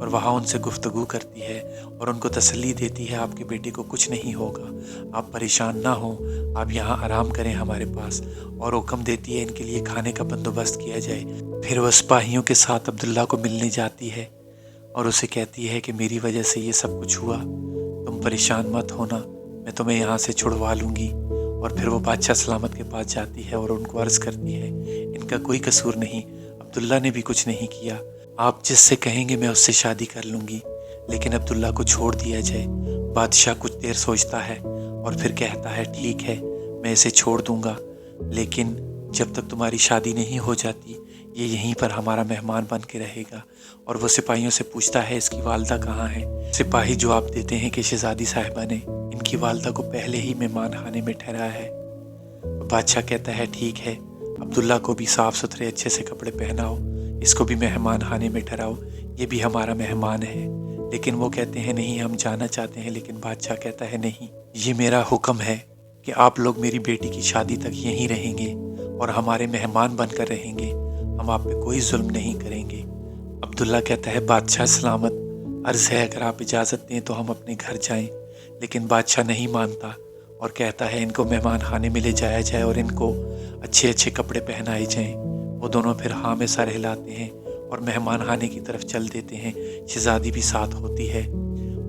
اور وہاں ان سے گفتگو کرتی ہے اور ان کو تسلی دیتی ہے آپ کے بیٹے کو کچھ نہیں ہوگا، آپ پریشان نہ ہوں، آپ یہاں آرام کریں ہمارے پاس، اور حکم دیتی ہے ان کے لیے کھانے کا بندوبست کیا جائے۔ پھر وہ سپاہیوں کے ساتھ عبداللہ کو ملنے جاتی ہے اور اسے کہتی ہے کہ میری وجہ سے یہ سب کچھ ہوا، تم پریشان مت ہونا، میں تمہیں یہاں سے چھڑوا لوں گی۔ اور پھر وہ بادشاہ سلامت کے پاس جاتی ہے اور ان کو عرض کرتی ہے ان کا کوئی قصور نہیں، عبداللہ نے بھی کچھ نہیں کیا، آپ جس سے کہیں گے میں اس سے شادی کر لوں گی، لیکن عبداللہ کو چھوڑ دیا جائے۔ بادشاہ کچھ دیر سوچتا ہے اور پھر کہتا ہے ٹھیک ہے، میں اسے چھوڑ دوں گا، لیکن جب تک تمہاری شادی نہیں ہو جاتی یہ یہیں پر ہمارا مہمان بن کے رہے گا۔ اور وہ سپاہیوں سے پوچھتا ہے اس کی والدہ کہاں ہے؟ سپاہی جواب دیتے ہیں کہ شہزادی صاحبہ نے ان کی والدہ کو پہلے ہی مہمان خانے میں ٹھہرایا ہے۔ بادشاہ کہتا ہے ٹھیک ہے، عبداللہ کو بھی صاف ستھرے اچھے سے کپڑے پہناؤ، اس کو بھی مہمان خانے میں ٹھہراؤ، یہ بھی ہمارا مہمان ہے۔ لیکن وہ کہتے ہیں نہیں ہم جانا چاہتے ہیں، لیکن بادشاہ کہتا ہے نہیں، یہ میرا حکم ہے کہ آپ لوگ میری بیٹی کی شادی تک یہیں رہیں گے اور ہمارے مہمان بن کر رہیں گے، ہم آپ پہ کوئی ظلم نہیں کریں گے۔ عبداللہ کہتا ہے بادشاہ سلامت، عرض ہے اگر آپ اجازت دیں تو ہم اپنے گھر جائیں، لیکن بادشاہ نہیں مانتا اور کہتا ہے ان کو مہمان خانے میں لے جایا جائے اور ان کو اچھے اچھے کپڑے پہنائے جائیں۔ وہ دونوں پھر ہاں میں سر ہلاتے ہیں اور مہمان خانے کی طرف چل دیتے ہیں، شہزادی بھی ساتھ ہوتی ہے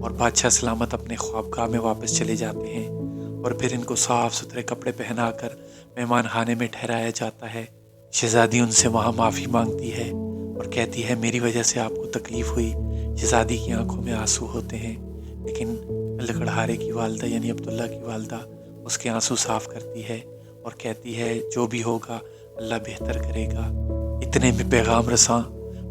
اور بادشاہ سلامت اپنے خوابگاہ میں واپس چلے جاتے ہیں اور پھر ان کو صاف ستھرے کپڑے پہنا کر مہمان خانے میں ٹھہرایا جاتا ہے۔ شہزادی ان سے وہاں معافی مانگتی ہے اور کہتی ہے میری وجہ سے آپ کو تکلیف ہوئی۔ شہزادی کی آنکھوں میں آنسو ہوتے ہیں، لیکن لکڑہارے کی والدہ یعنی عبداللہ کی والدہ اس کے آنسو صاف کرتی ہے اور کہتی ہے جو بھی ہوگا اللہ بہتر کرے گا۔ اتنے میں پیغام رساں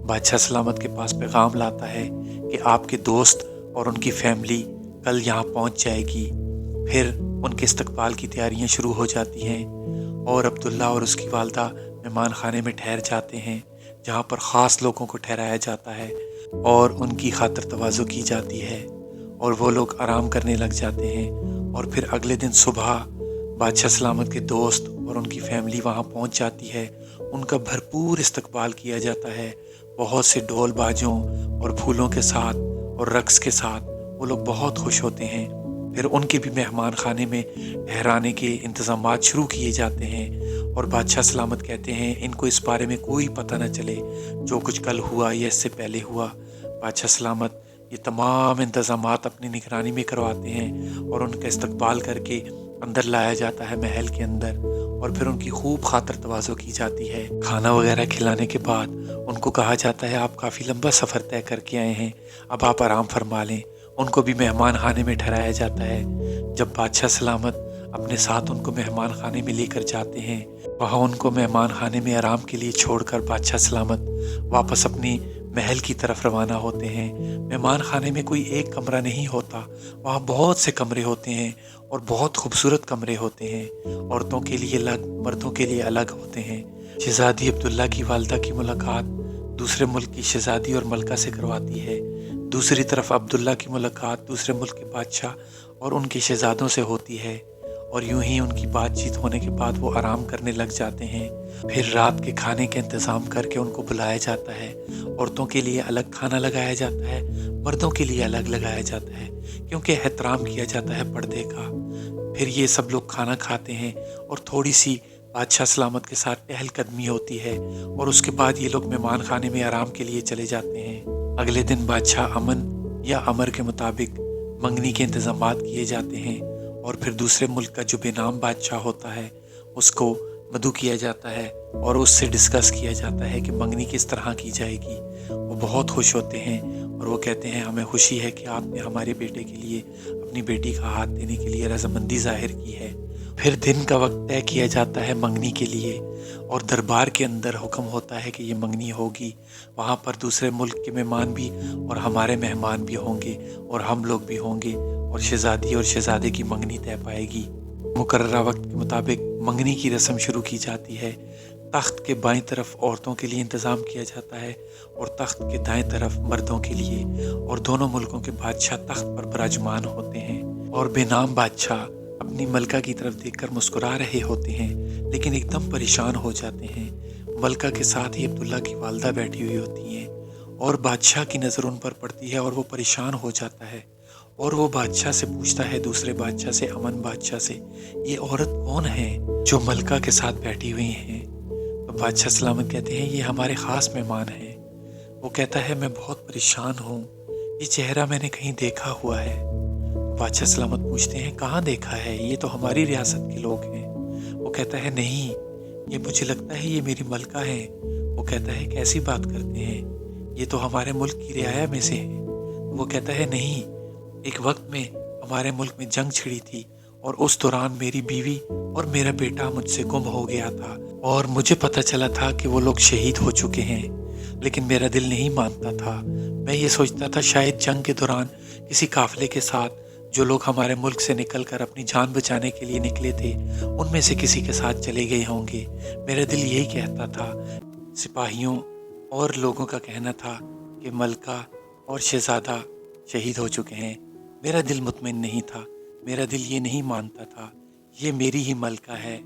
بادشاہ سلامت کے پاس پیغام لاتا ہے کہ آپ کے دوست اور ان کی فیملی کل یہاں پہنچ جائے گی۔ پھر ان کے استقبال کی تیاریاں شروع ہو جاتی ہیں اور عبداللہ اور اس کی والدہ مہمان خانے میں ٹھہر جاتے ہیں، جہاں پر خاص لوگوں کو ٹھہرایا جاتا ہے اور ان کی خاطر تواضع کی جاتی ہے اور وہ لوگ آرام کرنے لگ جاتے ہیں۔ اور پھر اگلے دن صبح بادشاہ سلامت کے دوست اور ان کی فیملی وہاں پہنچ جاتی ہے، ان کا بھرپور استقبال کیا جاتا ہے، بہت سے ڈھول باجوں اور پھولوں کے ساتھ اور رقص کے ساتھ وہ لوگ بہت خوش ہوتے ہیں۔ پھر ان کے بھی مہمان خانے میں ٹھہرانے کے انتظامات شروع کیے جاتے ہیں اور بادشاہ سلامت کہتے ہیں ان کو اس بارے میں کوئی پتہ نہ چلے جو کچھ کل ہوا یا اس سے پہلے ہوا۔ بادشاہ سلامت یہ تمام انتظامات اپنی نگرانی میں کرواتے ہیں اور ان کا استقبال کر کے اندر لایا جاتا ہے محل کے اندر اور پھر ان کی خوب خاطر تواضع کی جاتی ہے۔ کھانا وغیرہ کھلانے کے بعد ان کو کہا جاتا ہے آپ کافی لمبا سفر طے کر کے آئے ہیں، اب آپ آرام فرما لیں۔ ان کو بھی مہمان خانے میں ٹھہرایا جاتا ہے۔ جب بادشاہ سلامت اپنے ساتھ ان کو مہمان خانے میں لے کر جاتے ہیں، وہاں ان کو مہمان خانے میں آرام کے لیے چھوڑ کر بادشاہ سلامت واپس اپنی محل کی طرف روانہ ہوتے ہیں۔ مہمان خانے میں کوئی ایک کمرہ نہیں ہوتا، وہاں بہت سے کمرے ہوتے ہیں اور بہت خوبصورت کمرے ہوتے ہیں، عورتوں کے لیے الگ مردوں کے لیے الگ ہوتے ہیں۔ شہزادی عبداللہ کی والدہ کی ملاقات دوسرے ملک کی شہزادی اور ملکہ سے کرواتی ہے، دوسری طرف عبداللہ کی ملاقات دوسرے ملک کے بادشاہ اور ان کے شہزادوں سے ہوتی ہے، اور یوں ہی ان کی بات چیت ہونے کے بعد وہ آرام کرنے لگ جاتے ہیں۔ پھر رات کے کھانے کا انتظام کر کے ان کو بلایا جاتا ہے، عورتوں کے لیے الگ کھانا لگایا جاتا ہے، مردوں کے لیے الگ لگایا جاتا ہے، کیونکہ احترام کیا جاتا ہے پردے کا۔ پھر یہ سب لوگ کھانا کھاتے ہیں اور تھوڑی سی بادشاہ سلامت کے ساتھ ٹہل قدمی ہوتی ہے اور اس کے بعد یہ لوگ مہمان خانے میں آرام کے لیے چلے جاتے ہیں۔ اگلے دن بادشاہ امن یا امر کے مطابق منگنی کے انتظامات کیے جاتے ہیں اور پھر دوسرے ملک کا جو بے نام بادشاہ ہوتا ہے اس کو مدعو کیا جاتا ہے اور اس سے ڈسکس کیا جاتا ہے کہ منگنی کس طرح کی جائے گی۔ وہ بہت خوش ہوتے ہیں اور وہ کہتے ہیں ہمیں خوشی ہے کہ آپ نے ہمارے بیٹے کے لیے اپنی بیٹی کا ہاتھ دینے کے لیے رضامندی ظاہر کی ہے۔ پھر دن کا وقت طے کیا جاتا ہے منگنی کے لیے اور دربار کے اندر حکم ہوتا ہے کہ یہ منگنی ہوگی، وہاں پر دوسرے ملک کے مہمان بھی اور ہمارے مہمان بھی ہوں گے اور ہم لوگ بھی ہوں گے اور شہزادی اور شہزادے کی منگنی طے پائے گی۔ مقررہ وقت کے مطابق منگنی کی رسم شروع کی جاتی ہے۔ تخت کے بائیں طرف عورتوں کے لیے انتظام کیا جاتا ہے اور تخت کے دائیں طرف مردوں کے لیے، اور دونوں ملکوں کے بادشاہ تخت پر براجمان ہوتے ہیں اور بے نام بادشاہ اپنی ملکہ کی طرف دیکھ کر مسکرا رہے ہوتے ہیں، لیکن ایک دم پریشان ہو جاتے ہیں۔ ملکہ کے ساتھ ہی عبداللہ کی والدہ بیٹھی ہوئی ہوتی ہیں اور بادشاہ کی نظر ان پر پڑتی ہے اور وہ پریشان ہو جاتا ہے اور وہ بادشاہ سے پوچھتا ہے، دوسرے بادشاہ سے، امن بادشاہ سے، یہ عورت کون ہے جو ملکہ کے ساتھ بیٹھی ہوئی ہیں؟ تو بادشاہ سلامت کہتے ہیں یہ ہمارے خاص مہمان ہیں۔ وہ کہتا ہے میں بہت پریشان ہوں، یہ چہرہ میں نے کہیں دیکھا ہوا ہے۔ بادشاہ سلامت پوچھتے ہیں کہاں دیکھا ہے؟ یہ تو ہماری ریاست کے لوگ ہیں۔ وہ کہتا ہے نہیں، یہ مجھے لگتا ہے یہ میری ملکہ ہیں۔ وہ کہتا ہے کیسی بات کرتے ہیں، یہ تو ہمارے ملک کی رعایا میں سے ہیں۔ وہ کہتا ہے نہیں، ایک وقت میں ہمارے ملک میں جنگ چھڑی تھی اور اس دوران میری بیوی اور میرا بیٹا مجھ سے گم ہو گیا تھا اور مجھے پتہ چلا تھا کہ وہ لوگ شہید ہو چکے ہیں، لیکن میرا دل نہیں مانتا تھا۔ میں یہ سوچتا تھا شاید جنگ کے دوران کسی قافلے کے ساتھ جو لوگ ہمارے ملک سے نکل کر اپنی جان بچانے کے لیے نکلے تھے ان میں سے کسی کے ساتھ چلے گئے ہوں گے۔ میرا دل یہی کہتا تھا۔ سپاہیوں اور لوگوں کا کہنا تھا کہ ملکہ اور شہزادہ شہید ہو چکے ہیں۔ میرا دل مطمئن نہیں تھا، میرا دل یہ نہیں مانتا تھا یہ میری ہی ملکہ ہے۔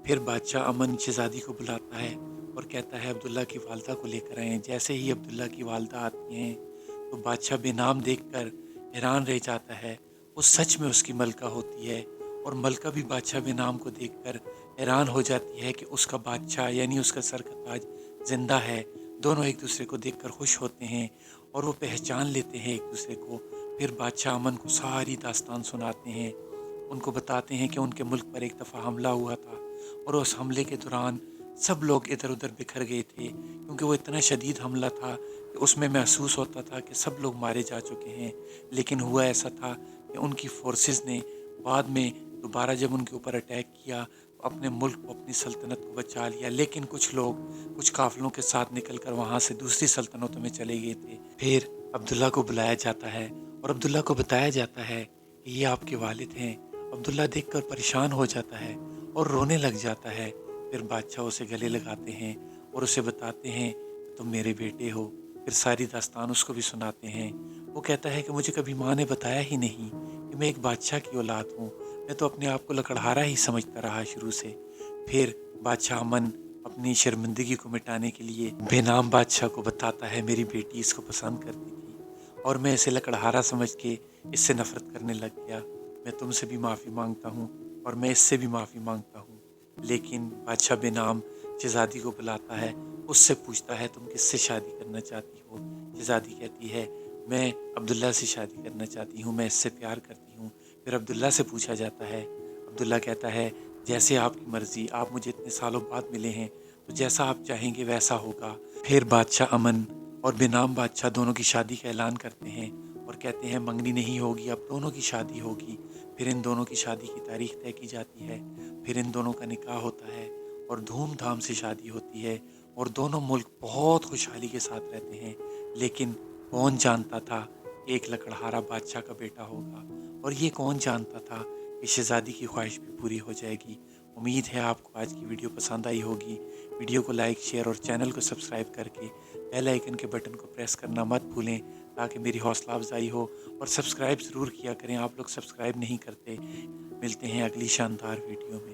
پھر بادشاہ امن شہزادی کو بلاتا ہے اور کہتا ہے عبداللہ کی والدہ کو لے کر آئیں۔ جیسے ہی عبداللہ کی والدہ آتی ہیں تو بادشاہ بے نام دیکھ کر حیران رہ جاتا ہے، وہ سچ میں اس کی ملکہ ہوتی ہے اور ملکہ بھی بادشاہ بے نام کو دیکھ کر حیران ہو جاتی ہے کہ اس کا بادشاہ یعنی اس کا سر کا تاج زندہ ہے۔ دونوں ایک دوسرے کو دیکھ کر خوش ہوتے ہیں اور وہ پہچان لیتے ہیں ایک دوسرے کو۔ پھر بادشاہ امن کو ساری داستان سناتے ہیں، ان کو بتاتے ہیں کہ ان کے ملک پر ایک دفعہ حملہ ہوا تھا اور اس حملے کے دوران سب لوگ ادھر ادھر بکھر گئے تھے کیونکہ وہ اتنا شدید حملہ تھا کہ اس میں محسوس ہوتا تھا کہ سب لوگ مارے جا چکے ہیں، لیکن ہوا ایسا تھا کہ ان کی فورسز نے بعد میں دوبارہ جب ان کے اوپر اٹیک کیا تو اپنے ملک کو، اپنی سلطنت کو بچا لیا، لیکن کچھ لوگ کچھ قافلوں کے ساتھ نکل کر وہاں سے دوسری سلطنتوں میں چلے گئے تھے۔ پھر عبداللہ کو بلایا جاتا ہے اور عبداللہ کو بتایا جاتا ہے کہ یہ آپ کے والد ہیں۔ عبداللہ دیکھ کر پریشان ہو جاتا ہے اور رونے لگ جاتا ہے۔ پھر بادشاہ اسے گلے لگاتے ہیں اور اسے بتاتے ہیں کہ تم میرے بیٹے ہو۔ پھر ساری داستان اس کو بھی سناتے ہیں۔ وہ کہتا ہے کہ مجھے کبھی ماں نے بتایا ہی نہیں کہ میں ایک بادشاہ کی اولاد ہوں، میں تو اپنے آپ کو لکڑہارا ہی سمجھتا رہا شروع سے۔ پھر بادشاہ امن اپنی شرمندگی کو مٹانے کے لیے بے نام بادشاہ کو بتاتا ہے میری بیٹی اس کو پسند کرتی تھی اور میں اسے لکڑہارا سمجھ کے اس سے نفرت کرنے لگ گیا۔ میں تم سے بھی معافی مانگتا ہوں اور میں اس سے بھی معافی مانگتا ہوں۔ لیکن بادشاہ بے نام شہزادی کو بلاتا ہے، اس سے پوچھتا ہے تم کس سے شادی کرنا چاہتی ہو؟ شہزادی کہتی ہے میں عبداللہ سے شادی کرنا چاہتی ہوں، میں اس سے پیار کرتی ہوں۔ پھر عبداللہ سے پوچھا جاتا ہے، عبداللہ کہتا ہے جیسے آپ کی مرضی، آپ مجھے اتنے سالوں بعد ملے ہیں تو جیسا آپ چاہیں گے ویسا ہوگا۔ پھر بادشاہ امن اور بے نام بادشاہ دونوں کی شادی کا اعلان کرتے ہیں اور کہتے ہیں منگنی نہیں ہوگی، اب دونوں کی شادی ہوگی۔ پھر ان دونوں کی شادی کی تاریخ طے کی جاتی ہے، پھر ان دونوں کا نکاح ہوتا ہے اور دھوم دھام سے شادی ہوتی ہے اور دونوں ملک بہت خوشحالی کے ساتھ رہتے ہیں۔ لیکن کون جانتا تھا کہ ایک لکڑہارا بادشاہ کا بیٹا ہوگا، اور یہ کون جانتا تھا کہ شہزادی کی خواہش بھی پوری ہو جائے گی۔ امید ہے آپ کو آج کی ویڈیو پسند آئی ہوگی۔ ویڈیو کو لائک، شیئر اور چینل کو سبسکرائب کر کے بیل آئیکن کے بٹن کو پریس کرنا مت بھولیں تاکہ میری حوصلہ افزائی ہو، اور سبسکرائب ضرور کیا کریں، آپ لوگ سبسکرائب نہیں کرتے۔ ملتے ہیں اگلی شاندار ویڈیو میں۔